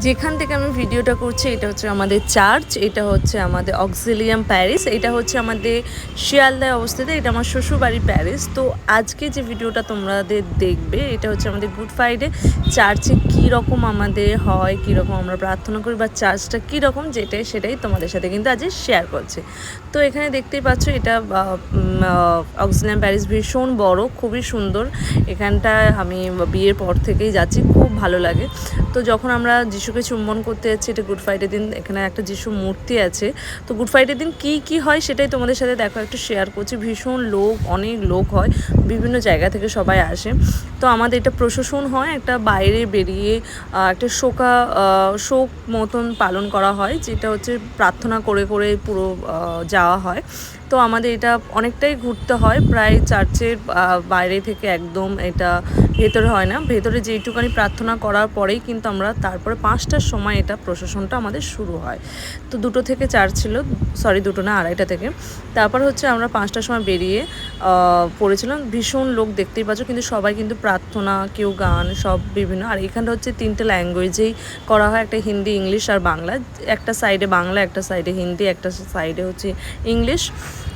যেখান থেকে আমি ভিডিওটা করছি এটা হচ্ছে আমাদের চার্চ, এটা হচ্ছে আমাদের অক্সিলিয়াম প্যারিস, এটা হচ্ছে আমাদের শিয়ালদায় অবস্থিত, এটা আমার শ্বশুরবাড়ি প্যারিস। তো আজকে যে ভিডিওটা তোমাদের দেখবে এটা হচ্ছে আমাদের গুড ফ্রাইডে চার্চে কীরকম আমাদের হয়, কীরকম আমরা প্রার্থনা করি বা চার্চটা কীরকম সেটাই তোমাদের সাথে কিন্তু আজ শেয়ার করছি। তো এখানে দেখতেই পাচ্ছ এটা অক্সিলিয়াম প্যারিস ভীষণ বড়, খুবই সুন্দর। এখানটায় আমি বিয়ের পর থেকেই যাচ্ছি, খুব ভালো লাগে। তো যখন আমরা যিশুকে চুম্বন করতে যাচ্ছি, এটা গুড ফ্রাইডে দিন, এখানে একটা যিশু মূর্তি আছে। তো গুড ফ্রাইডে দিন কী হয় সেটাই তোমাদের সাথে দেখো একটু শেয়ার করছি। ভীষণ লোক, অনেক লোক হয়, বিভিন্ন জায়গা থেকে সবাই আসে। তো আমাদের এটা প্রশাসন হয়, একটা বাইরে বেরিয়ে একটা শোক মতন পালন করা হয়, যেটা হচ্ছে প্রার্থনা করে করে পুরো যাওয়া হয়। তো আমাদের এটা অনেকটাই ঘুরতে হয়, প্রায় চার্চের বাইরে থেকে একদম, এটা ভেতরে হয় না, ভেতরে যেইটুকানি প্রার্থনা করার পরেই কিন্তু আমরা তারপরে 5টার সময় এটা প্রশাসনটা আমাদের শুরু হয়। তো 2টো থেকে চার্চ ছিল, সরি 2টো না 2:30 থেকে। তারপর হচ্ছে আমরা 5টার সময় বেরিয়ে পড়েছিলাম। ভীষণ লোক দেখতেই পাচ্ছ, কিন্তু সবাই কিন্তু প্রার্থনা, কেউ গান, সব বিভিন্ন। আর এখানটা হচ্ছে 3টে ল্যাঙ্গুয়েজেই করা হয়, একটা হিন্দি, ইংলিশ আর বাংলা। একটা সাইডে বাংলা, একটা সাইডে হিন্দি, একটা সাইডে হচ্ছে ইংলিশ।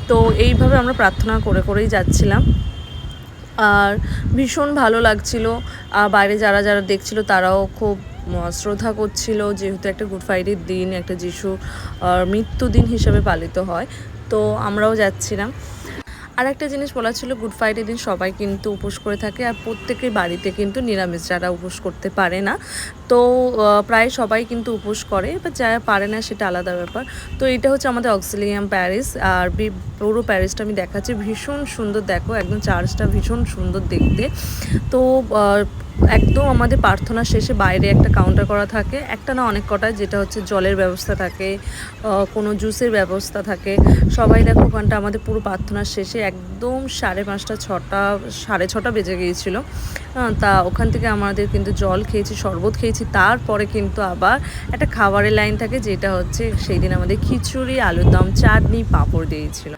তো এইভাবে আমরা প্রার্থনা করে করেই যাচ্ছিলাম, আর ভীষণ ভালো লাগছিল। আর বাইরে যারা যারা দেখছিল তারাও খুব শ্রদ্ধা করছিল, যেহেতু একটা গুড ফ্রাইডের দিন, একটা যিশু মৃত্যুদিন হিসেবে পালিত হয়। তো আমরাও যাচ্ছিলাম। আর একটা জিনিস বলা ছিল, গুড ফ্রাইডে দিন সবাই কিন্তু উপোস করে থাকে, আর প্রত্যেকের বাড়িতে কিন্তু নিরামিষ, যারা উপোস করতে পারে না। তো প্রায় সবাই কিন্তু উপোস করে, বা যারা পারে না সেটা আলাদা ব্যাপার। তো এটা হচ্ছে আমাদের অক্সিলিয়াম প্যারিস, আর পুরো প্যারিসটা আমি দেখাচ্ছি। ভীষণ সুন্দর, দেখো একদম চার্চটা ভীষণ সুন্দর দেখতে। তো একদম আমাদের প্রার্থনা শেষে বাইরে একটা কাউন্টার করা থাকে, একটা না অনেক কটা, যেটা হচ্ছে জলের ব্যবস্থা থাকে, কোনো জুসের ব্যবস্থা থাকে। সবাই দেখো ওখানটা আমাদের পুরো প্রার্থনার শেষে একদম 5:30, 6টা, 6:30 বেজে গিয়েছিলো। তা ওখান থেকে আমাদের কিন্তু জল খেয়েছি, শরবত খেয়েছি। তারপরে কিন্তু আবার একটা খাবারের লাইন থাকে, যেটা হচ্ছে সেই দিন আমাদের খিচুড়ি, আলুর দম, চাটনি, পাঁপড় দিয়েছিল।